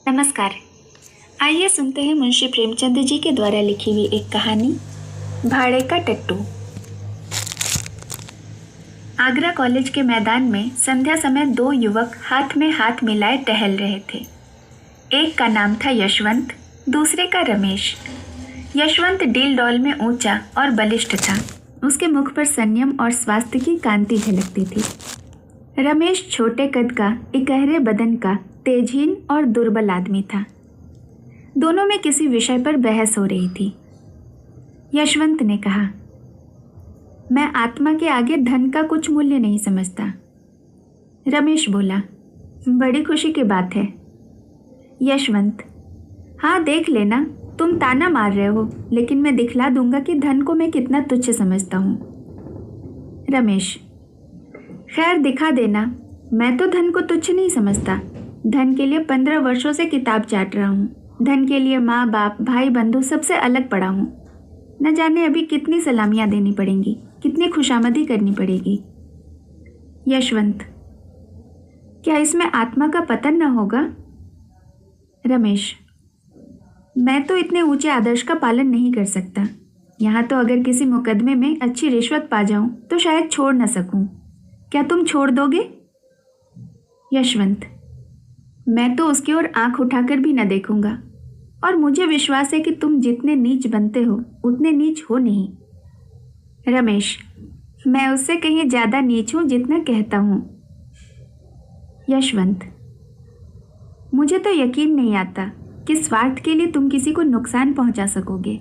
नमस्कार। आइए सुनते हैं मुंशी प्रेमचंद जी के द्वारा लिखी हुई एक कहानी, भाड़े का टट्टू। आगरा कॉलेज के मैदान में संध्या समय दो युवक हाथ में हाथ मिलाए टहल रहे थे। एक का नाम था यशवंत, दूसरे का रमेश। यशवंत डील डॉल में ऊंचा और बलिष्ठ था। उसके मुख पर संयम और स्वास्थ्य की कांति झलकती थी। रमेश छोटे कद का, इकहरे बदन का, तेजहीन और दुर्बल आदमी था। दोनों में किसी विषय पर बहस हो रही थी। यशवंत ने कहा, मैं आत्मा के आगे धन का कुछ मूल्य नहीं समझता। रमेश बोला, बड़ी खुशी की बात है। यशवंत, हाँ देख लेना, तुम ताना मार रहे हो, लेकिन मैं दिखला दूंगा कि धन को मैं कितना तुच्छ समझता हूँ। रमेश, खैर दिखा देना, मैं तो धन को तुच्छ नहीं समझता। धन के लिए 15 वर्षों से किताब चाट रहा हूँ। धन के लिए माँ बाप, भाई बंधु सबसे अलग पड़ा हूँ। न जाने अभी कितनी सलामियाँ देनी पड़ेंगी, कितनी खुशामदी करनी पड़ेगी। यशवंत, क्या इसमें आत्मा का पतन न होगा? रमेश, मैं तो इतने ऊंचे आदर्श का पालन नहीं कर सकता। यहाँ तो अगर किसी मुकदमे में अच्छी रिश्वत पा जाऊं तो शायद छोड़ न सकूं। क्या तुम छोड़ दोगे? यशवंत, मैं तो उसकी ओर आंख उठाकर भी न देखूंगा, और मुझे विश्वास है कि तुम जितने नीच बनते हो उतने नीच हो नहीं। रमेश, मैं उससे कहीं ज्यादा नीच हूं जितना कहता हूं। यशवंत, मुझे तो यकीन नहीं आता कि स्वार्थ के लिए तुम किसी को नुकसान पहुंचा सकोगे।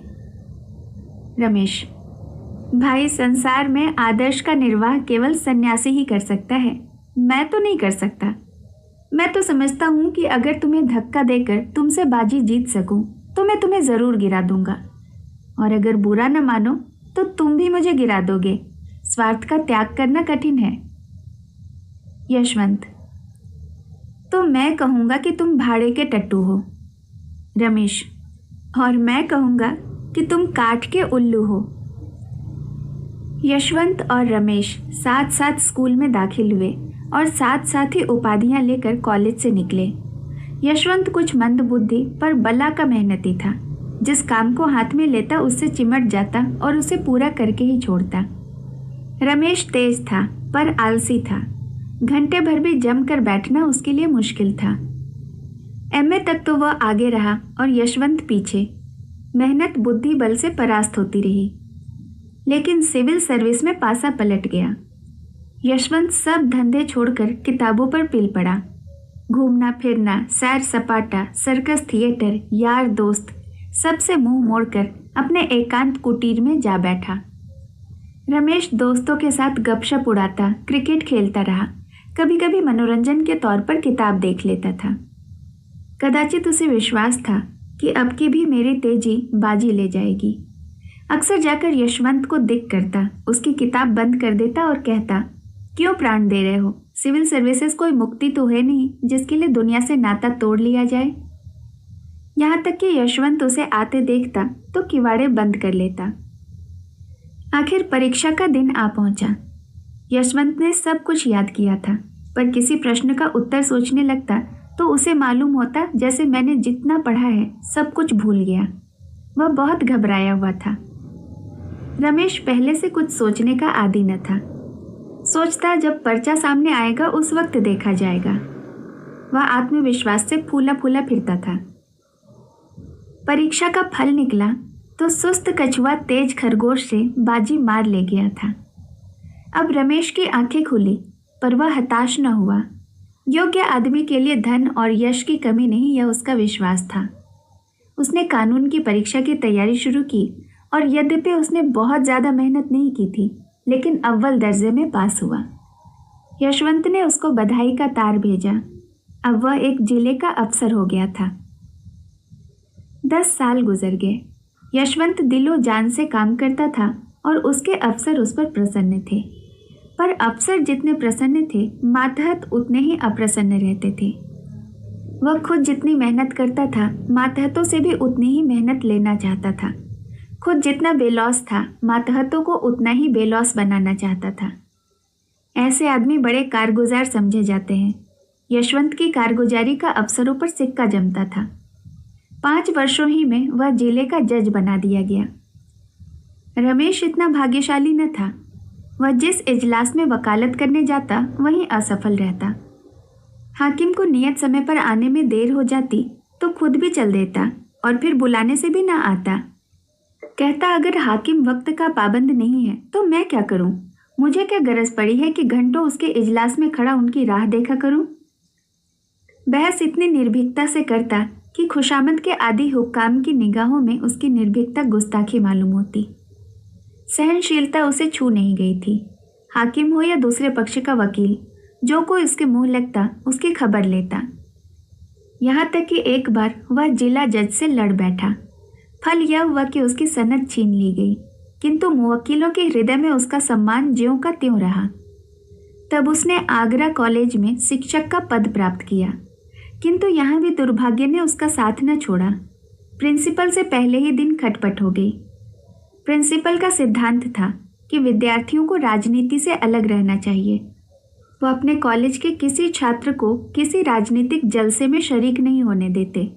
रमेश, भाई संसार में आदर्श का निर्वाह केवल सन्यासी ही कर सकता है, मैं तो नहीं कर सकता। मैं तो समझता हूँ कि अगर तुम्हें धक्का देकर तुमसे बाजी जीत सकूं तो मैं तुम्हें जरूर गिरा दूंगा, और अगर बुरा न मानो तो तुम भी मुझे गिरा दोगे। स्वार्थ का त्याग करना कठिन है। यशवंत, तो मैं कहूँगा कि तुम भाड़े के टट्टू हो। रमेश, और मैं कहूँगा कि तुम काठ के उल्लू हो। यशवंत और रमेश साथ साथ स्कूल में दाखिल हुए और साथ साथ ही उपाधियां लेकर कॉलेज से निकले। यशवंत कुछ मंदबुद्धि पर बला का मेहनती था। जिस काम को हाथ में लेता उससे चिमट जाता और उसे पूरा करके ही छोड़ता। रमेश तेज था पर आलसी था। घंटे भर भी जमकर बैठना उसके लिए मुश्किल था। एमए तक तो वह आगे रहा और यशवंत पीछे। मेहनत बुद्धि बल से परास्त होती रही, लेकिन सिविल सर्विस में पासा पलट गया। यशवंत सब धंधे छोड़कर किताबों पर पिल पड़ा। घूमना फिरना, सैर सपाटा, सर्कस थिएटर, यार दोस्त, सबसे मुंह मोड़कर अपने एकांत कुटीर में जा बैठा। रमेश दोस्तों के साथ गपशप उड़ाता, क्रिकेट खेलता रहा। कभी कभी मनोरंजन के तौर पर किताब देख लेता था। कदाचित उसे विश्वास था कि अब की भी मेरी तेजी बाजी ले जाएगी। अक्सर जाकर यशवंत को दिख करता, उसकी किताब बंद कर देता और कहता, क्यों प्राण दे रहे हो? सिविल सर्विसेज कोई मुक्ति तो है नहीं जिसके लिए दुनिया से नाता तोड़ लिया जाए। यहाँ तक कि यशवंत उसे आते देखता तो किवाड़े बंद कर लेता। आखिर परीक्षा का दिन आ पहुंचा। यशवंत ने सब कुछ याद किया था, पर किसी प्रश्न का उत्तर सोचने लगता तो उसे मालूम होता जैसे मैंने जितना पढ़ा है सब कुछ भूल गया। वह बहुत घबराया हुआ था। रमेश पहले से कुछ सोचने का आदी न था। सोचता जब पर्चा सामने आएगा उस वक्त देखा जाएगा। वह आत्मविश्वास से फूला फूला फिरता था। परीक्षा का फल निकला तो सुस्त कछुआ तेज खरगोश से बाजी मार ले गया था। अब रमेश की आंखें खुली, पर वह हताश न हुआ। योग्य आदमी के लिए धन और यश की कमी नहीं, यह उसका विश्वास था। उसने कानून की परीक्षा की तैयारी शुरू की और यद्यपि उसने बहुत ज़्यादा मेहनत नहीं की थी, लेकिन अव्वल दर्जे में पास हुआ। यशवंत ने उसको बधाई का तार भेजा। अब वह एक जिले का अफसर हो गया था। 10 साल गुजर गए। यशवंत दिलो जान से काम करता था और उसके अफसर उस पर प्रसन्न थे। पर अफसर जितने प्रसन्न थे, मातहत उतने ही अप्रसन्न रहते थे। वह खुद जितनी मेहनत करता था, मातहतों से भी उतनी ही मेहनत लेना चाहता था। खुद जितना बेलौस था, मातहतों को उतना ही बेलौस बनाना चाहता था। ऐसे आदमी बड़े कारगुजार समझे जाते हैं। यशवंत की कारगुजारी का अफसरों पर सिक्का जमता था। 5 वर्षों ही में वह जिले का जज बना दिया गया। रमेश इतना भाग्यशाली न था। वह जिस इजलास में वकालत करने जाता वहीं असफल रहता। हाकिम को नियत समय पर आने में देर हो जाती तो खुद भी चल देता और फिर बुलाने से भी ना आता। कहता, अगर हाकिम वक्त का पाबंद नहीं है तो मैं क्या करूं? मुझे क्या गरज पड़ी है कि घंटों उसके इजलास में खड़ा उनकी राह देखा करूं? बहस इतनी निर्भीकता से करता कि खुशामद के आदि हुक्काम की निगाहों में उसकी निर्भीकता गुस्ताखी मालूम होती। सहनशीलता उसे छू नहीं गई थी। हाकिम हो या दूसरे पक्ष का वकील, जो कोई उसके मुंह लगता उसकी खबर लेता। यहाँ तक कि एक बार वह जिला जज से लड़ बैठा। फल यह हुआ कि उसकी सनद छीन ली गई, किंतु मुवक्किलों के हृदय में उसका सम्मान ज्यों का त्यों रहा। तब उसने आगरा कॉलेज में शिक्षक का पद प्राप्त किया, किंतु यहाँ भी दुर्भाग्य ने उसका साथ न छोड़ा। प्रिंसिपल से पहले ही दिन खटपट हो गई। प्रिंसिपल का सिद्धांत था कि विद्यार्थियों को राजनीति से अलग रहना चाहिए। वह अपने कॉलेज के किसी छात्र को किसी राजनीतिक जलसे में शरीक नहीं होने देते।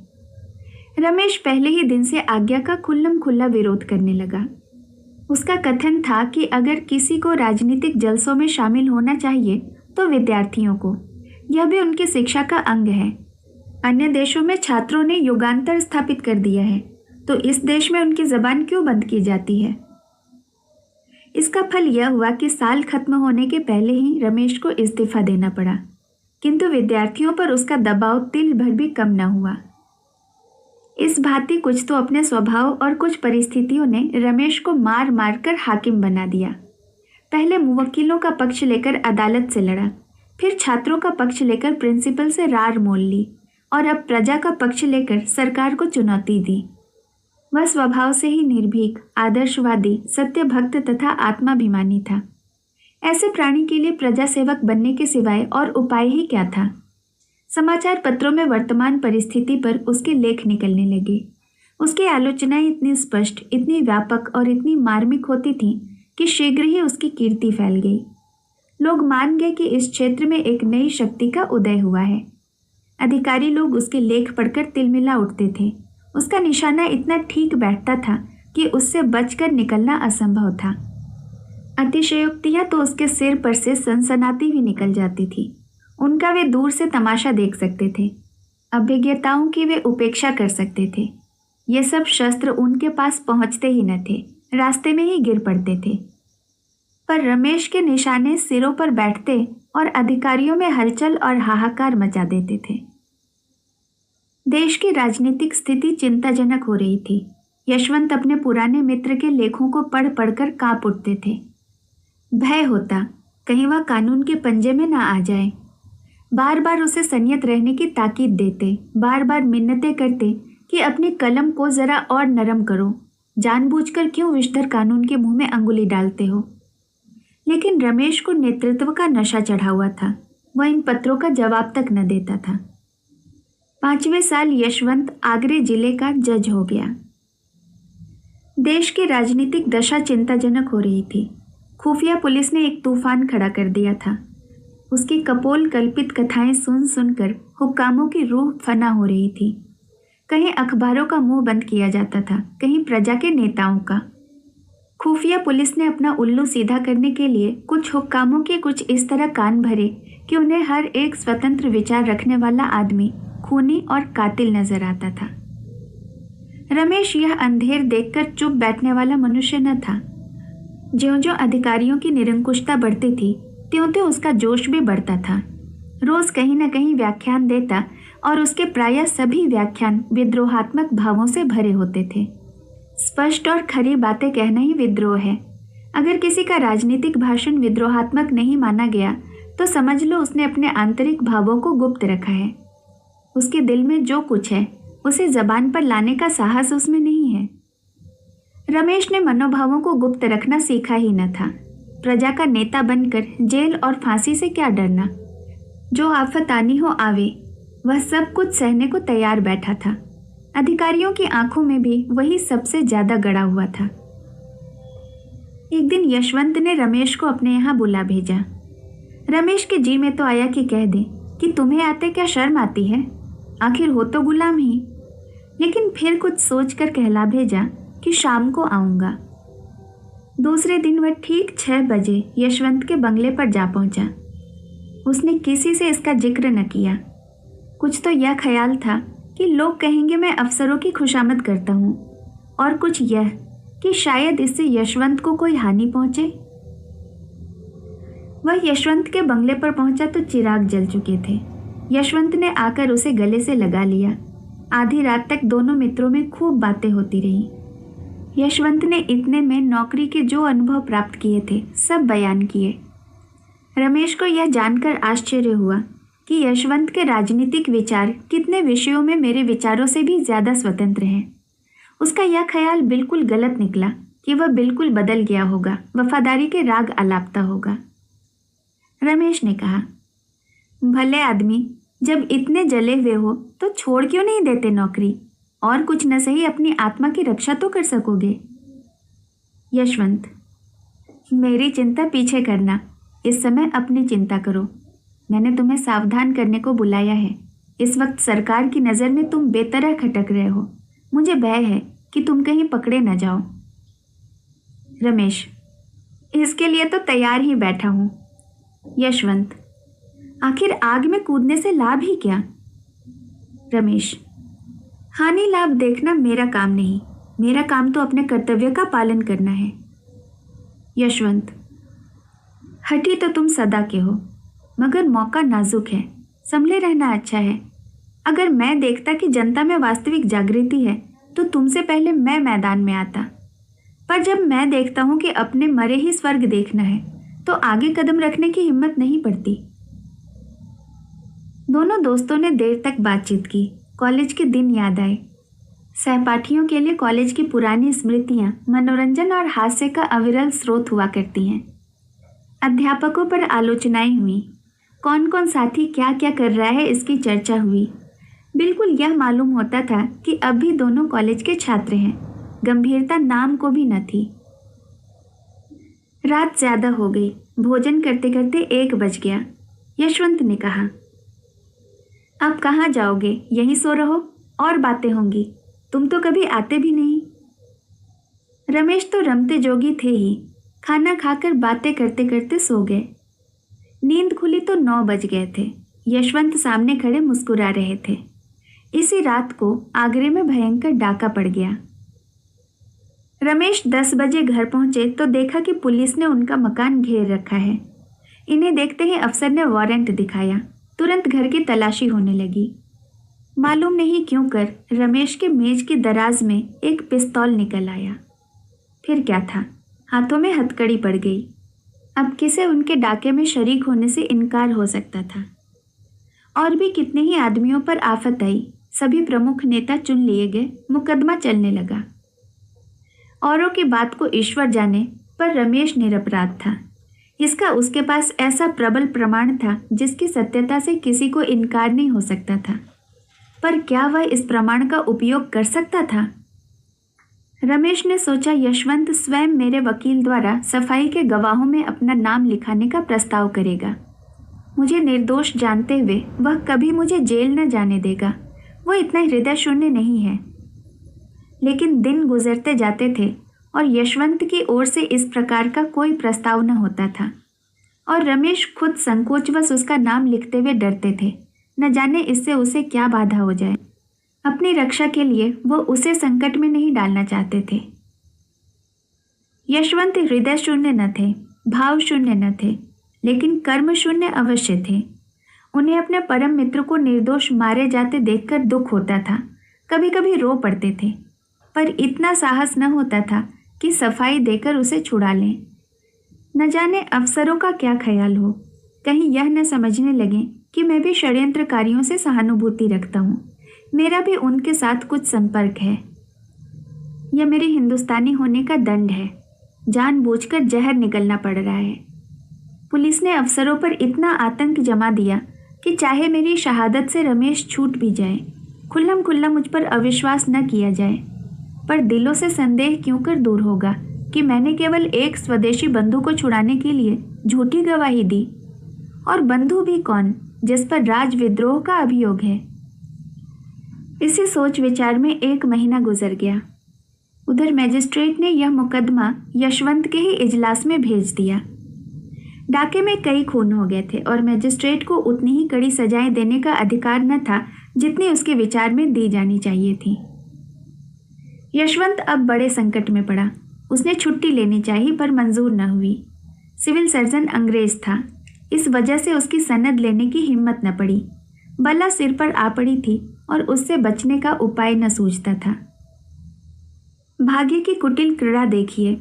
रमेश पहले ही दिन से आज्ञा का खुल्लम खुल्ला विरोध करने लगा। उसका कथन था कि अगर किसी को राजनीतिक जलसों में शामिल होना चाहिए तो विद्यार्थियों को, यह भी उनकी शिक्षा का अंग है। अन्य देशों में छात्रों ने युगांतर स्थापित कर दिया है, तो इस देश में उनकी जबान क्यों बंद की जाती है? इसका फल यह हुआ कि साल खत्म होने के पहले ही रमेश को इस्तीफा देना पड़ा, किंतु विद्यार्थियों पर उसका दबाव तिल भर भी कम न हुआ। इस भांति कुछ तो अपने स्वभाव और कुछ परिस्थितियों ने रमेश को मार मार कर हाकिम बना दिया। पहले मुवक्किलों का पक्ष लेकर अदालत से लड़ा, फिर छात्रों का पक्ष लेकर प्रिंसिपल से रार मोल ली और अब प्रजा का पक्ष लेकर सरकार को चुनौती दी। वह स्वभाव से ही निर्भीक, आदर्शवादी, सत्यभक्त तथा आत्माभिमानी था। ऐसे प्राणी के लिए प्रजा सेवक बनने के सिवाय और उपाय ही क्या था? समाचार पत्रों में वर्तमान परिस्थिति पर उसके लेख निकलने लगे। उसकी आलोचनाएं इतनी स्पष्ट, इतनी व्यापक और इतनी मार्मिक होती थीं कि शीघ्र ही उसकी कीर्ति फैल गई। लोग मान गए कि इस क्षेत्र में एक नई शक्ति का उदय हुआ है। अधिकारी लोग उसके लेख पढ़कर तिलमिला उठते थे। उसका निशाना इतना ठीक बैठता था कि उससे बचकर निकलना असंभव था। अतिशयोक्तियां तो उसके सिर पर से सनसनाती हुई निकल जाती थी। उनका वे दूर से तमाशा देख सकते थे। अभिज्ञताओं की वे उपेक्षा कर सकते थे। ये सब शस्त्र उनके पास पहुंचते ही न थे, रास्ते में ही गिर पड़ते थे। पर रमेश के निशाने सिरों पर बैठते और अधिकारियों में हलचल और हाहाकार मचा देते थे। देश की राजनीतिक स्थिति चिंताजनक हो रही थी। यशवंत अपने पुराने मित्र के लेखों को पढ़ पढ़कर कांप उठते थे। भय होता कहीं वह कानून के पंजे में ना आ जाए। बार बार उसे संयत रहने की ताकीद देते, बार बार मिन्नतें करते कि अपनी कलम को जरा और नरम करो, जानबूझकर क्यों विषधर कानून के मुंह में अंगुली डालते हो। लेकिन रमेश को नेतृत्व का नशा चढ़ा हुआ था। वह इन पत्रों का जवाब तक न देता था। 5वें साल यशवंत आगरे जिले का जज हो गया। देश की राजनीतिक दशा चिंताजनक हो रही थी। खुफिया पुलिस ने एक तूफान खड़ा कर दिया था। उसकी कपोल कल्पित कथाएं सुन सुनकर हुक्कामों की रूह फना हो रही थी। कहीं अखबारों का मुंह बंद किया जाता था, कहीं प्रजा के नेताओं का। खुफिया पुलिस ने अपना उल्लू सीधा करने के लिए कुछ हुक्कामों के कुछ इस तरह कान भरे कि उन्हें हर एक स्वतंत्र विचार रखने वाला आदमी खूनी और कातिल नजर आता था। रमेश यह अंधेर देखकर चुप बैठने वाला मनुष्य न था। ज्यों-ज्यों अधिकारियों की निरंकुशता बढ़ती थी, त्यों-त्यों उसका जोश भी बढ़ता था। रोज कहीं न कहीं व्याख्यान देता और उसके प्रायः सभी व्याख्यान विद्रोहात्मक भावों से भरे होते थे। स्पष्ट और खरी बातें कहना ही विद्रोह है। अगर किसी का राजनीतिक भाषण विद्रोहात्मक नहीं माना गया तो समझ लो उसने अपने आंतरिक भावों को गुप्त रखा है। उसके दिल में जो कुछ है उसे जबान पर लाने का साहस उसमें नहीं है। रमेश ने मनोभावों को गुप्त रखना सीखा ही न था। प्रजा का नेता बनकर जेल और फांसी से क्या डरना। जो आफत आनी हो आवे, वह सब कुछ सहने को तैयार बैठा था। अधिकारियों की आंखों में भी वही सबसे ज्यादा गड़ा हुआ था। एक दिन यशवंत ने रमेश को अपने यहाँ बुला भेजा। रमेश के जी में तो आया कि कह दे, कि तुम्हें आते क्या शर्म आती है, आखिर हो तो गुलाम ही। लेकिन फिर कुछ सोचकर कहला भेजा कि शाम को आऊँगा। दूसरे दिन वह ठीक 6 बजे यशवंत के बंगले पर जा पहुंचा। उसने किसी से इसका जिक्र न किया। कुछ तो यह ख्याल था कि लोग कहेंगे मैं अफसरों की खुशामद करता हूँ, और कुछ यह कि शायद इससे यशवंत को कोई हानि पहुंचे। वह यशवंत के बंगले पर पहुंचा तो चिराग जल चुके थे। यशवंत ने आकर उसे गले से लगा लिया। आधी रात तक दोनों मित्रों में खूब बातें होती रही। यशवंत ने इतने में नौकरी के जो अनुभव प्राप्त किए थे सब बयान किए। रमेश को यह जानकर आश्चर्य हुआ कि यशवंत के राजनीतिक विचार कितने विषयों में मेरे विचारों से भी ज़्यादा स्वतंत्र हैं। उसका यह ख्याल बिल्कुल गलत निकला कि वह बिल्कुल बदल गया होगा, वफादारी के राग अलापता होगा। रमेश ने कहा, भले आदमी, जब इतने जले हुए हो तो छोड़ क्यों नहीं देते नौकरी, और कुछ न सही अपनी आत्मा की रक्षा तो कर सकोगे। यशवंत, मेरी चिंता पीछे करना, इस समय अपनी चिंता करो। मैंने तुम्हें सावधान करने को बुलाया है। इस वक्त सरकार की नज़र में तुम बेतरह खटक रहे हो। मुझे भय है कि तुम कहीं पकड़े न जाओ। रमेश, इसके लिए तो तैयार ही बैठा हूँ। यशवंत, आखिर आग में कूदने से लाभ ही क्या। रमेश, हानि लाभ देखना मेरा काम नहीं, मेरा काम तो अपने कर्तव्य का पालन करना है। यशवंत, हठी तो तुम सदा के हो, मगर मौका नाजुक है, संभले रहना अच्छा है। अगर मैं देखता कि जनता में वास्तविक जागृति है तो तुमसे पहले मैं मैदान में आता, पर जब मैं देखता हूँ कि अपने मरे ही स्वर्ग देखना है तो आगे कदम रखने की हिम्मत नहीं पड़ती। दोनों दोस्तों ने देर तक बातचीत की। कॉलेज के दिन याद आए। सहपाठियों के लिए कॉलेज की पुरानी स्मृतियां मनोरंजन और हास्य का अविरल स्रोत हुआ करती हैं। अध्यापकों पर आलोचनाएं हुई, कौन कौन साथी क्या क्या कर रहा है इसकी चर्चा हुई। बिल्कुल यह मालूम होता था कि अब भी दोनों कॉलेज के छात्र हैं, गंभीरता नाम को भी न थी। रात ज्यादा हो गई। भोजन करते करते 1 बज गया। यशवंत ने कहा, अब कहाँ जाओगे, यहीं सो रहो, और बातें होंगी, तुम तो कभी आते भी नहीं। रमेश तो रमते जोगी थे ही, खाना खाकर बातें करते करते सो गए। नींद खुली तो 9 बज गए थे। यशवंत सामने खड़े मुस्कुरा रहे थे। इसी रात को आगरे में भयंकर डाका पड़ गया। रमेश 10 बजे घर पहुंचे तो देखा कि पुलिस ने उनका मकान घेर रखा है। इन्हें देखते ही अफसर ने वारंट दिखाया। तुरंत घर की तलाशी होने लगी। मालूम नहीं क्यों कर रमेश के मेज की दराज में एक पिस्तौल निकल आया। फिर क्या था, हाथों में हथकड़ी पड़ गई। अब किसे उनके डाके में शरीक होने से इनकार हो सकता था। और भी कितने ही आदमियों पर आफत आई। सभी प्रमुख नेता चुन लिए गए। मुकदमा चलने लगा। औरों की बात को ईश्वर जाने, पर रमेश निरपराध था। इसका उसके पास ऐसा प्रबल प्रमाण था जिसकी सत्यता से किसी को इनकार नहीं हो सकता था। पर क्या वह इस प्रमाण का उपयोग कर सकता था? रमेश ने सोचा, यशवंत स्वयं मेरे वकील द्वारा सफाई के गवाहों में अपना नाम लिखाने का प्रस्ताव करेगा। मुझे निर्दोष जानते हुए वह कभी मुझे जेल न जाने देगा। वो इतना हृदय शून्य नहीं है। लेकिन दिन गुजरते जाते थे और यशवंत की ओर से इस प्रकार का कोई प्रस्ताव न होता था, और रमेश खुद संकोचवश उसका नाम लिखते हुए डरते थे। न जाने इससे उसे क्या बाधा हो जाए। अपनी रक्षा के लिए वो उसे संकट में नहीं डालना चाहते थे। यशवंत हृदय शून्य न थे, भाव शून्य न थे, लेकिन कर्म शून्य अवश्य थे। उन्हें अपने परम मित्र को निर्दोष मारे जाते देखकर दुख होता था। कभी कभी रो पड़ते थे, पर इतना साहस न होता था कि सफाई देकर उसे छुड़ा लें। न जाने अफसरों का क्या ख्याल हो, कहीं यह न समझने लगे कि मैं भी षड्यंत्रकारियों से सहानुभूति रखता हूँ, मेरा भी उनके साथ कुछ संपर्क है। यह मेरे हिंदुस्तानी होने का दंड है। जानबूझकर जहर निकलना पड़ रहा है। पुलिस ने अफसरों पर इतना आतंक जमा दिया कि चाहे मेरी शहादत से रमेश छूट भी जाए, खुल्लम खुल्ला मुझ पर अविश्वास न किया जाए, पर दिलों से संदेह क्यों कर दूर होगा कि मैंने केवल एक स्वदेशी बंधु को छुड़ाने के लिए झूठी गवाही दी। और बंधु भी कौन, जिस पर राजविद्रोह का अभियोग है। इसी सोच विचार में 1 महीना गुजर गया। उधर मजिस्ट्रेट ने यह मुकदमा यशवंत के ही इजलास में भेज दिया। डाके में कई खून हो गए थे और मजिस्ट्रेट को उतनी ही कड़ी सजाएं देने का अधिकार न था जितनी उसके विचार में दी जानी चाहिए थी। यशवंत अब बड़े संकट में पड़ा। उसने छुट्टी लेनी चाहिए पर मंजूर न हुई। सिविल सर्जन अंग्रेज था, इस वजह से उसकी सनद लेने की हिम्मत न पड़ी। बला सिर पर आ पड़ी थी और उससे बचने का उपाय न सूझता था। भाग्य की कुटिल क्रीड़ा देखिए।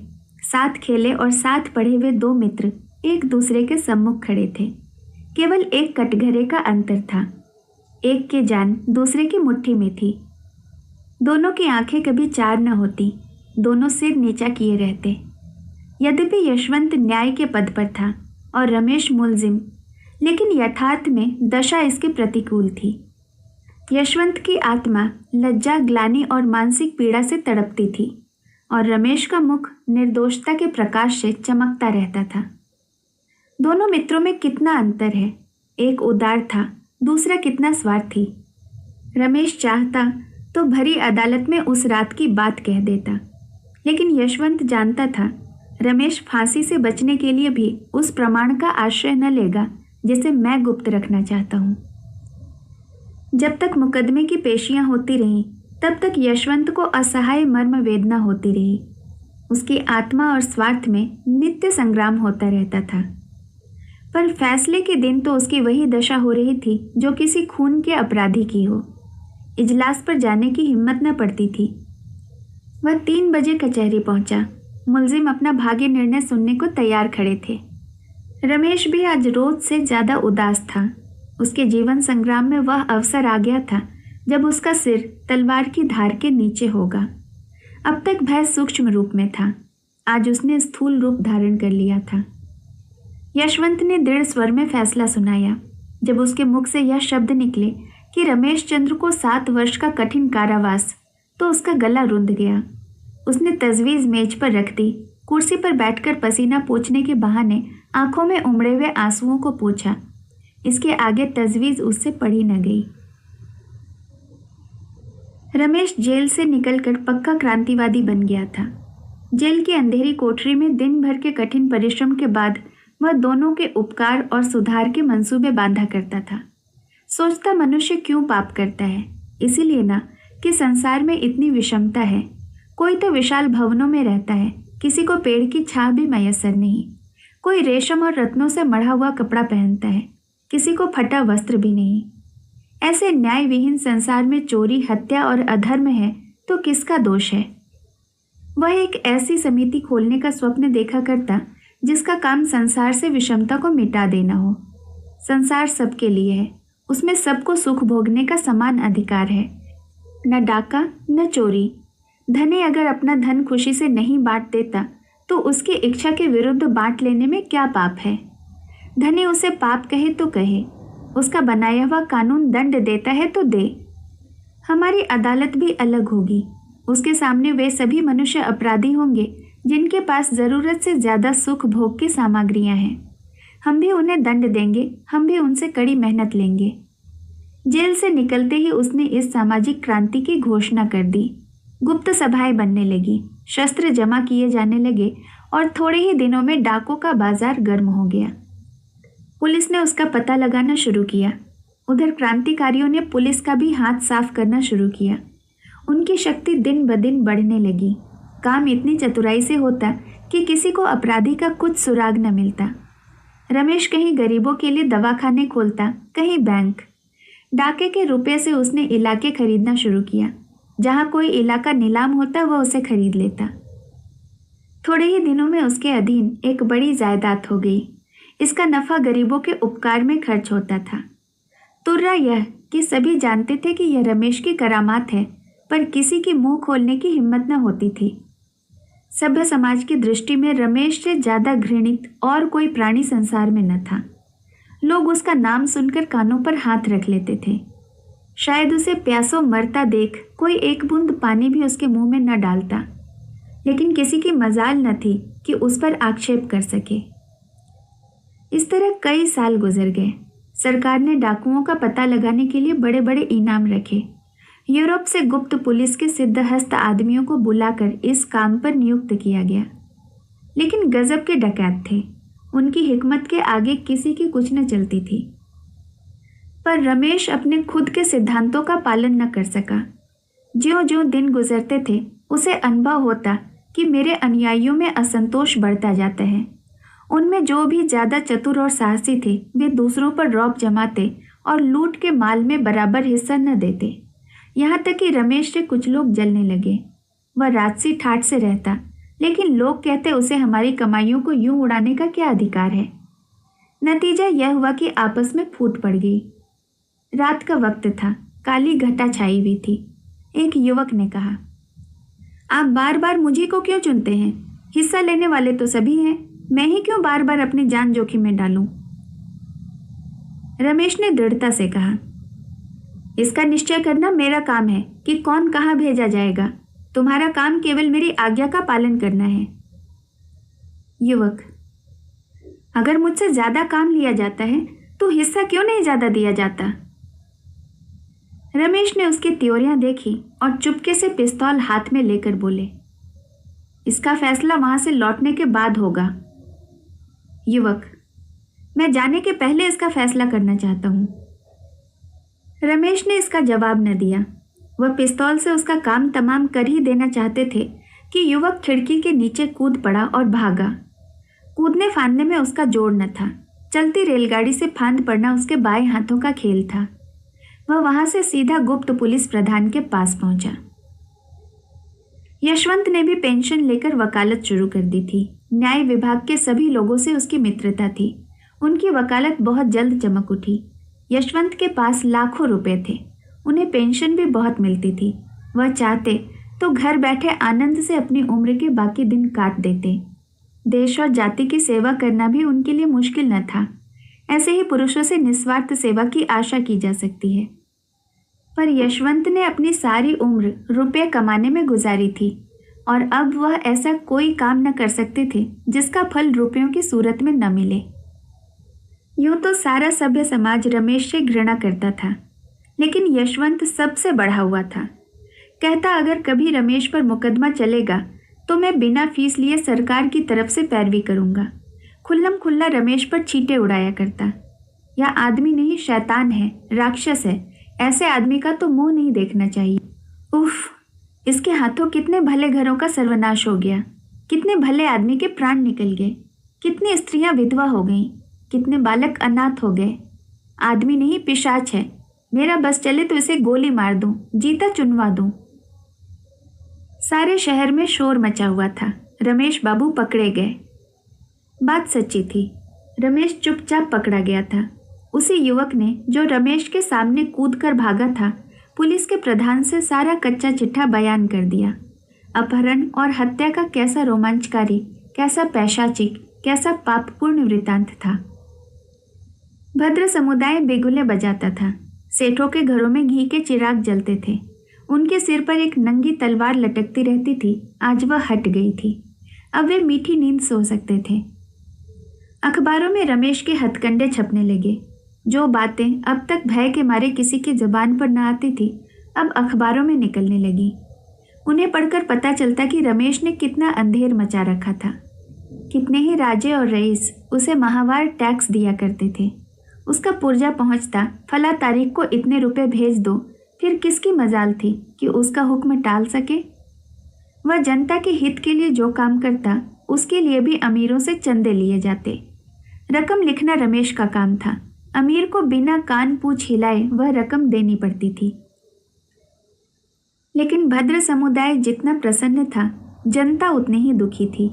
साथ खेले और साथ पढ़े हुए 2 मित्र एक दूसरे के सम्मुख खड़े थे। केवल एक कटघरे का अंतर था। एक की जान दूसरे की मुट्ठी में थी। दोनों की आंखें कभी चार न होती, दोनों सिर नीचा किए रहते। यद्यपि यशवंत न्याय के पद पर था और रमेश मुलजिम, लेकिन यथार्थ में दशा इसके प्रतिकूल थी। यशवंत की आत्मा लज्जा, ग्लानि और मानसिक पीड़ा से तड़पती थी और रमेश का मुख निर्दोषता के प्रकाश से चमकता रहता था। दोनों मित्रों में कितना अंतर है। एक उदार था, दूसरा कितना स्वार्थी। रमेश चाहता तो भरी अदालत में उस रात की बात कह देता, लेकिन यशवंत जानता था रमेश फांसी से बचने के लिए भी उस प्रमाण का आश्रय न लेगा जिसे मैं गुप्त रखना चाहता हूँ। जब तक मुकदमे की पेशियां होती रहीं, तब तक यशवंत को असहाय मर्म वेदना होती रही। उसकी आत्मा और स्वार्थ में नित्य संग्राम होता रहता था। पर फैसले के दिन तो उसकी वही दशा हो रही थी जो किसी खून के अपराधी की हो। इजलास पर जाने की हिम्मत न पड़ती थी। वह 3 बजे कचहरी पहुंचा। मुलजिम अपना भाग्य निर्णय सुनने को तैयार खड़े थे। रमेश भी आज रोज से ज़्यादा उदास था। उसके जीवन संग्राम में वह अवसर आ गया था जब उसका सिर तलवार की धार के नीचे होगा। अब तक भय सूक्ष्म रूप में था, आज उसने स्थूल रूप धारण कर लिया था। यशवंत ने दृढ़ स्वर में फैसला सुनाया। जब उसके मुख से यह शब्द निकले कि रमेश चंद्र को 7 वर्ष का कठिन कारावास, तो उसका गला रुंध गया। उसने तजवीज़ मेज पर रख दी। कुर्सी पर बैठकर पसीना पोंछने के बहाने आंखों में उमड़े हुए आंसुओं को पोंछा। इसके आगे तजवीज़ उससे पढ़ी न गई। रमेश जेल से निकलकर पक्का क्रांतिवादी बन गया था। जेल की अंधेरी कोठरी में दिन भर के कठिन परिश्रम के बाद वह दोनों के उपकार और सुधार के मंसूबे बांधा करता था। सोचता मनुष्य क्यों पाप करता है, इसीलिए ना कि संसार में इतनी विषमता है। कोई तो विशाल भवनों में रहता है, किसी को पेड़ की छाह भी मयस्सर नहीं। कोई रेशम और रत्नों से मढ़ा हुआ कपड़ा पहनता है, किसी को फटा वस्त्र भी नहीं। ऐसे न्याय विहीन संसार में चोरी, हत्या और अधर्म है तो किसका दोष है? वह एक ऐसी समिति खोलने का स्वप्न देखा करता जिसका काम संसार से विषमता को मिटा देना हो। संसार सबके लिए है, उसमें सबको सुख भोगने का समान अधिकार है। न डाका न चोरी। धनी अगर अपना धन खुशी से नहीं बांट देता तो उसकी इच्छा के विरुद्ध बांट लेने में क्या पाप है? धनी उसे पाप कहे तो कहे, उसका बनाया हुआ कानून दंड देता है तो दे। हमारी अदालत भी अलग होगी। उसके सामने वे सभी मनुष्य अपराधी होंगे जिनके पास ज़रूरत से ज़्यादा सुख भोग की सामग्रियां हैं। हम भी उन्हें दंड देंगे, हम भी उनसे कड़ी मेहनत लेंगे। जेल से निकलते ही उसने इस सामाजिक क्रांति की घोषणा कर दी। गुप्त सभाएं बनने लगी, शस्त्र जमा किए जाने लगे और थोड़े ही दिनों में डाकों का बाजार गर्म हो गया। पुलिस ने उसका पता लगाना शुरू किया। उधर क्रांतिकारियों ने पुलिस का भी हाथ साफ करना शुरू किया। उनकी शक्ति दिन ब दिन बढ़ने लगी। काम इतनी चतुराई से होता कि किसी को अपराधी का कुछ सुराग न मिलता। रमेश कहीं गरीबों के लिए दवाखाने खोलता, कहीं बैंक। डाके के रुपए से उसने इलाके खरीदना शुरू किया। जहाँ कोई इलाका नीलाम होता वह उसे खरीद लेता। थोड़े ही दिनों में उसके अधीन एक बड़ी जायदाद हो गई। इसका नफा गरीबों के उपकार में खर्च होता था। तुर्रा यह कि सभी जानते थे कि यह रमेश की करामात है, पर किसी की मुंह खोलने की हिम्मत न होती थी। सभ्य समाज की दृष्टि में रमेश से ज़्यादा घृणित और कोई प्राणी संसार में न था। लोग उसका नाम सुनकर कानों पर हाथ रख लेते थे। शायद उसे प्यासों मरता देख कोई एक बूंद पानी भी उसके मुंह में न डालता, लेकिन किसी की मजाल न थी कि उस पर आक्षेप कर सके। इस तरह कई साल गुजर गए। सरकार ने डाकुओं का पता लगाने के लिए बड़े बड़े इनाम रखे। यूरोप से गुप्त पुलिस के सिद्धहस्त आदमियों को बुलाकर इस काम पर नियुक्त किया गया। लेकिन गजब के डकैत थे, उनकी हिकमत के आगे किसी की कुछ न चलती थी। पर रमेश अपने खुद के सिद्धांतों का पालन न कर सका। ज्यों-ज्यों दिन गुजरते थे उसे अनुभव होता कि मेरे अनुयायियों में असंतोष बढ़ता जाता है। उनमें जो भी ज़्यादा चतुर और साहसी थे वे दूसरों पर रौब जमाते और लूट के माल में बराबर हिस्सा न देते। यहाँ तक कि रमेश से कुछ लोग जलने लगे। वह राजसी ठाठ से रहता, लेकिन लोग कहते उसे हमारी कमाइयों को यूं उड़ाने का क्या अधिकार है। नतीजा यह हुआ कि आपस में फूट पड़ गई। रात का वक्त था, काली घटा छाई हुई थी। एक युवक ने कहा, आप बार बार मुझी को क्यों चुनते हैं? हिस्सा लेने वाले तो सभी हैं, मैं ही क्यों बार बार अपनी जान जोखिम में डालूं? रमेश ने दृढ़ता से कहा, इसका निश्चय करना मेरा काम है कि कौन कहाँ भेजा जाएगा। तुम्हारा काम केवल मेरी आज्ञा का पालन करना है। युवक, अगर मुझसे ज्यादा काम लिया जाता है तो हिस्सा क्यों नहीं ज्यादा दिया जाता? रमेश ने उसकी त्योरियां देखी और चुपके से पिस्तौल हाथ में लेकर बोले, इसका फैसला वहां से लौटने के बाद होगा। युवक, मैं जाने के पहले इसका फैसला करना चाहता हूं। रमेश ने इसका जवाब न दिया। वह पिस्तौल से उसका काम तमाम कर ही देना चाहते थे कि युवक खिड़की के नीचे कूद पड़ा और भागा। कूदने फांदने में उसका जोड़ न था। चलती रेलगाड़ी से फांद पड़ना उसके बाएं हाथों का खेल था। वह वहां से सीधा गुप्त पुलिस प्रधान के पास पहुंचा। यशवंत ने भी पेंशन लेकर वकालत शुरू कर दी थी। न्याय विभाग के सभी लोगों से उसकी मित्रता थी। उनकी वकालत बहुत जल्द चमक उठी। यशवंत के पास लाखों रुपए थे। उन्हें पेंशन भी बहुत मिलती थी। वह चाहते तो घर बैठे आनंद से अपनी उम्र के बाकी दिन काट देते। देश और जाति की सेवा करना भी उनके लिए मुश्किल न था। ऐसे ही पुरुषों से निस्वार्थ सेवा की आशा की जा सकती है। पर यशवंत ने अपनी सारी उम्र रुपये कमाने में गुजारी थी और अब वह ऐसा कोई काम न कर सकते थे जिसका फल रुपयों की सूरत में न मिले। यूं तो सारा सभ्य समाज रमेश से घृणा करता था, लेकिन यशवंत सबसे बढ़ा हुआ था। कहता, अगर कभी रमेश पर मुकदमा चलेगा तो मैं बिना फीस लिए सरकार की तरफ से पैरवी करूंगा। खुल्लम खुल्ला रमेश पर छींटे उड़ाया करता। यह आदमी नहीं, शैतान है, राक्षस है। ऐसे आदमी का तो मुंह नहीं देखना चाहिए। उफ, इसके हाथों कितने भले घरों का सर्वनाश हो गया। कितने भले आदमी के प्राण निकल गए। कितनी स्त्रियां विधवा हो गईं। कितने बालक अनाथ हो गए। आदमी नहीं, पिशाच है। मेरा बस चले तो इसे गोली मार दूं, जीता चुनवा दूं। सारे शहर में शोर मचा हुआ था। रमेश बाबू पकड़े गए। बात सच्ची थी। रमेश चुपचाप पकड़ा गया था। उसी युवक ने, जो रमेश के सामने कूदकर भागा था, पुलिस के प्रधान से सारा कच्चा चिट्ठा बयान कर दिया। अपहरण और हत्या का कैसा रोमांचकारी, कैसा पैशाचिक, कैसा पापपूर्ण वृतांत था। भद्र समुदाय बिगुले बजाता था। सेठों के घरों में घी के चिराग जलते थे। उनके सिर पर एक नंगी तलवार लटकती रहती थी। आज वह हट गई थी। अब वे मीठी नींद सो सकते थे। अखबारों में रमेश के हथकंडे छपने लगे। जो बातें अब तक भय के मारे किसी की जुबान पर न आती थी, अब अखबारों में निकलने लगी। उन्हें पढ़कर पता चलता कि रमेश ने कितना अंधेर मचा रखा था। कितने ही राजे और रईस उसे माहवार टैक्स दिया करते थे। उसका पुर्जा पहुंचता, फला तारीख को इतने रुपए भेज दो। फिर किसकी मजाल थी कि उसका हुक्म टाल सके। वह जनता के हित के लिए जो काम करता, उसके लिए भी अमीरों से चंदे लिए जाते। रकम लिखना रमेश का काम था। अमीर को बिना कान पूछ हिलाए वह रकम देनी पड़ती थी। लेकिन भद्र समुदाय जितना प्रसन्न था, जनता उतनी ही दुखी थी।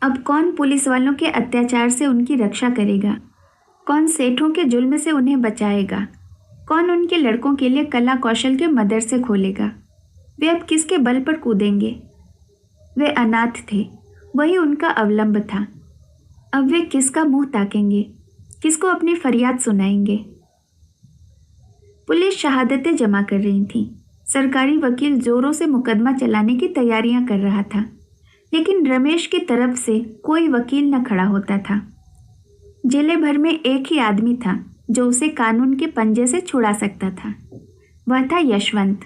अब कौन पुलिस वालों के अत्याचार से उनकी रक्षा करेगा? कौन सेठों के जुल्म से उन्हें बचाएगा? कौन उनके लड़कों के लिए कला कौशल के मदरसे खोलेगा? वे अब किसके बल पर कूदेंगे? वे अनाथ थे, वही उनका अवलंब था। अब वे किसका मुंह ताकेंगे? किसको अपनी फरियाद सुनाएंगे? पुलिस शहादतें जमा कर रही थी। सरकारी वकील जोरों से मुकदमा चलाने की तैयारियां कर रहा था, लेकिन रमेश की तरफ से कोई वकील न खड़ा होता था। जिले भर में एक ही आदमी था जो उसे कानून के पंजे से छुड़ा सकता था। वह था यशवंत।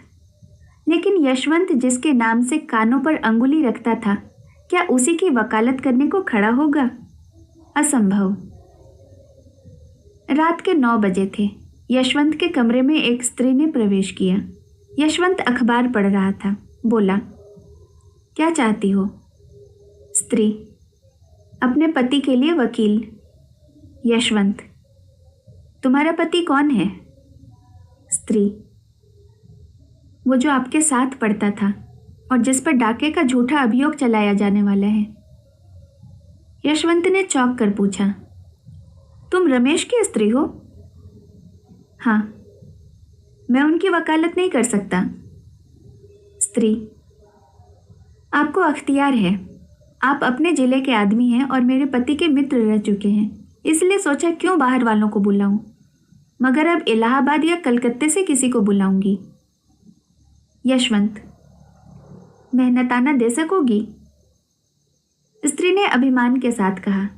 लेकिन यशवंत जिसके नाम से कानों पर अंगुली रखता था, क्या उसी की वकालत करने को खड़ा होगा? असंभव। रात के 9 बजे थे। यशवंत के कमरे में एक स्त्री ने प्रवेश किया। यशवंत अखबार पढ़ रहा था। बोला, क्या चाहती हो? स्त्री, अपने पति के लिए वकील। यशवंत, तुम्हारा पति कौन है? स्त्री, वो जो आपके साथ पढ़ता था और जिस पर डाके का झूठा अभियोग चलाया जाने वाला है। यशवंत ने चौंक कर पूछा, तुम रमेश की स्त्री हो? हाँ। मैं उनकी वकालत नहीं कर सकता। स्त्री, आपको अख्तियार है। आप अपने जिले के आदमी हैं और मेरे पति के मित्र रह चुके हैं, इसलिए सोचा क्यों बाहर वालों को बुलाऊं, मगर अब इलाहाबाद या कलकत्ते से किसी को बुलाऊंगी। यशवंत, मेहनताना दे सकोगी? स्त्री ने अभिमान के साथ कहा,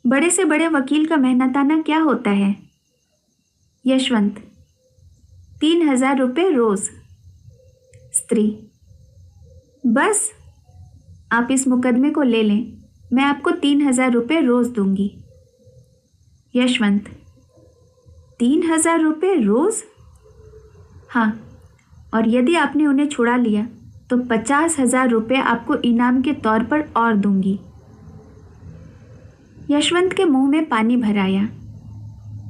बड़े से बड़े वकील का मेहनताना क्या होता है? यशवंत, 3000 रुपये रोज। स्त्री, बस, आप इस मुकदमे को ले लें, मैं आपको 3000 रुपये रोज दूंगी। यशवंत, 3000 रुपये रोज? हाँ, और यदि आपने उन्हें छुड़ा लिया तो 50,000 रुपये आपको इनाम के तौर पर और दूंगी। यशवंत के मुंह में पानी भर आया।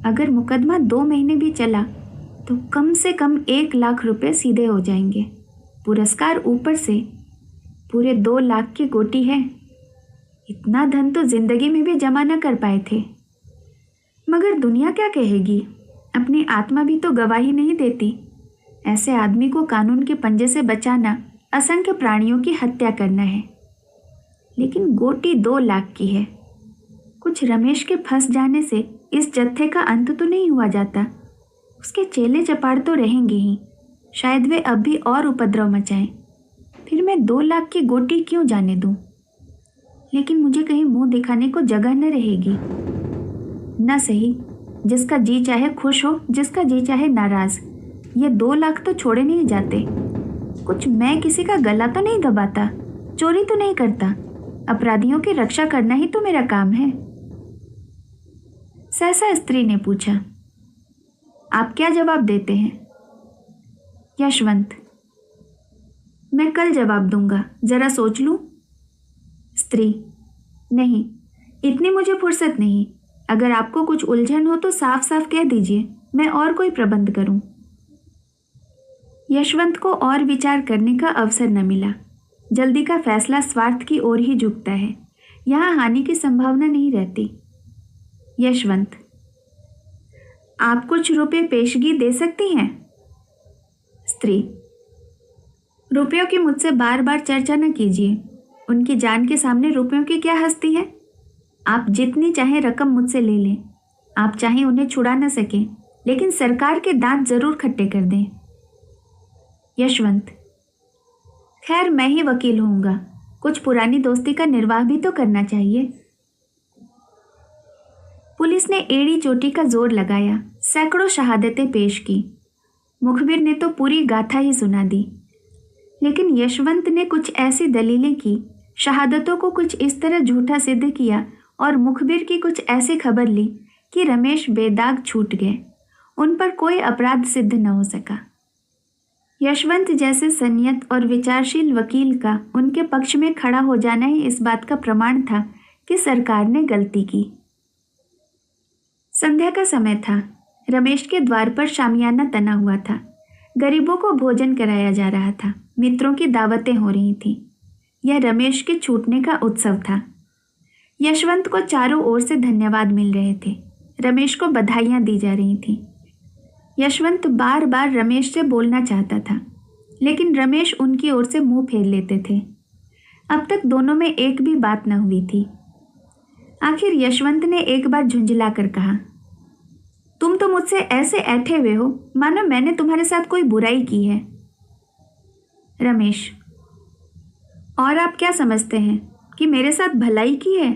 अगर मुकदमा 2 महीने भी चला तो कम से कम 1 लाख रुपए सीधे हो जाएंगे। पुरस्कार ऊपर से पूरे 2 लाख की गोटी है। इतना धन तो जिंदगी में भी जमा न कर पाए थे। मगर दुनिया क्या कहेगी? अपनी आत्मा भी तो गवाही नहीं देती। ऐसे आदमी को कानून के पंजे से बचाना असंख्य प्राणियों की हत्या करना है। लेकिन गोटी 2 लाख की है। कुछ रमेश के फंस जाने से इस जत्थे का अंत तो नहीं हुआ जाता। उसके चेले चपाड़ तो रहेंगे ही। शायद वे अब भी और उपद्रव मचाएं। फिर मैं 2 लाख की गोटी क्यों जाने दूं? लेकिन मुझे कहीं मुंह दिखाने को जगह न रहेगी। न सही, जिसका जी चाहे खुश हो, जिसका जी चाहे नाराज। ये 2 लाख तो छोड़े नहीं जाते। कुछ मैं किसी का गला तो नहीं दबाता, चोरी तो नहीं करता। अपराधियों की रक्षा करना ही तो मेरा काम है। सहसा स्त्री ने पूछा, आप क्या जवाब देते हैं? यशवंत, मैं कल जवाब दूंगा, जरा सोच लूं। स्त्री, नहीं, इतनी मुझे फुर्सत नहीं। अगर आपको कुछ उलझन हो तो साफ साफ कह दीजिए, मैं और कोई प्रबंध करूं। यशवंत को और विचार करने का अवसर न मिला। जल्दी का फैसला स्वार्थ की ओर ही झुकता है। यहाँ हानि की संभावना नहीं रहती। यशवंत, आप कुछ रुपए पेशगी दे सकती हैं? स्त्री, रुपयों की मुझसे बार बार चर्चा न कीजिए। उनकी जान के सामने रुपयों की क्या हस्ती है? आप जितनी चाहे रकम मुझसे ले लें। आप चाहें उन्हें छुड़ा न सकें, लेकिन सरकार के दांत जरूर खट्टे कर दें। यशवंत, खैर मैं ही वकील होऊंगा। कुछ पुरानी दोस्ती का निर्वाह भी तो करना चाहिए। पुलिस ने एड़ी चोटी का जोर लगाया, सैकड़ों शहादतें पेश की। मुखबिर ने तो पूरी गाथा ही सुना दी। लेकिन यशवंत ने कुछ ऐसी दलीलें की, शहादतों को कुछ इस तरह झूठा सिद्ध किया और मुखबिर की कुछ ऐसी खबर ली कि रमेश बेदाग छूट गए। उन पर कोई अपराध सिद्ध न हो सका। यशवंत जैसे संयत और विचारशील वकील का उनके पक्ष में खड़ा हो जाना ही इस बात का प्रमाण था कि सरकार ने गलती की। संध्या का समय था। रमेश के द्वार पर शामियाना तना हुआ था। गरीबों को भोजन कराया जा रहा था। मित्रों की दावतें हो रही थीं। यह रमेश के छूटने का उत्सव था। यशवंत को चारों ओर से धन्यवाद मिल रहे थे। रमेश को बधाइयाँ दी जा रही थीं। यशवंत बार बार रमेश से बोलना चाहता था, लेकिन रमेश उनकी ओर से मुंह फेर लेते थे। अब तक दोनों में एक भी बात न हुई थी। आखिर यशवंत ने एक बार झुंझला कर कहा, तुम तो मुझसे ऐसे ऐठे हुए हो मानो मैंने तुम्हारे साथ कोई बुराई की है। रमेश, और आप क्या समझते हैं कि मेरे साथ भलाई की है?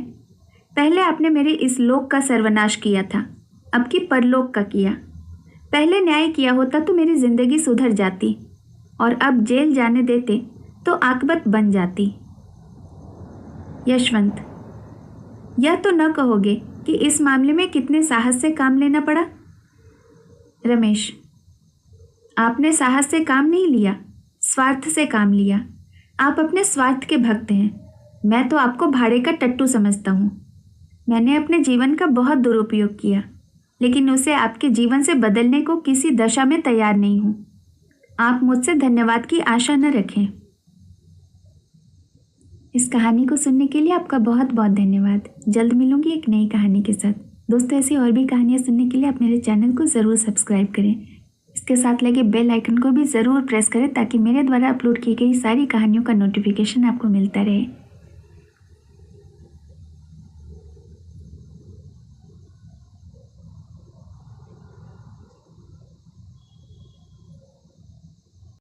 पहले आपने मेरे इस लोक का सर्वनाश किया था, अब की परलोक का किया। पहले न्याय किया होता तो मेरी जिंदगी सुधर जाती, और अब जेल जाने देते तो आकबत बन जाती। यशवंत, यह तो न कहोगे कि इस मामले में कितने साहस से काम लेना पड़ा? रमेश, आपने साहस से काम नहीं लिया, स्वार्थ से काम लिया। आप अपने स्वार्थ के भक्त हैं। मैं तो आपको भाड़े का टट्टू समझता हूँ। मैंने अपने जीवन का बहुत दुरुपयोग किया, लेकिन उसे आपके जीवन से बदलने को किसी दशा में तैयार नहीं हूँ। आप मुझसे धन्यवाद की आशा न रखें। इस कहानी को सुनने के लिए आपका बहुत बहुत धन्यवाद। जल्द मिलूंगी एक नई कहानी के साथ। दोस्तों, ऐसी और भी कहानियाँ सुनने के लिए आप मेरे चैनल को ज़रूर सब्सक्राइब करें। इसके साथ लगे बेल आइकन को भी ज़रूर प्रेस करें ताकि मेरे द्वारा अपलोड की गई सारी कहानियों का नोटिफिकेशन आपको मिलता रहे।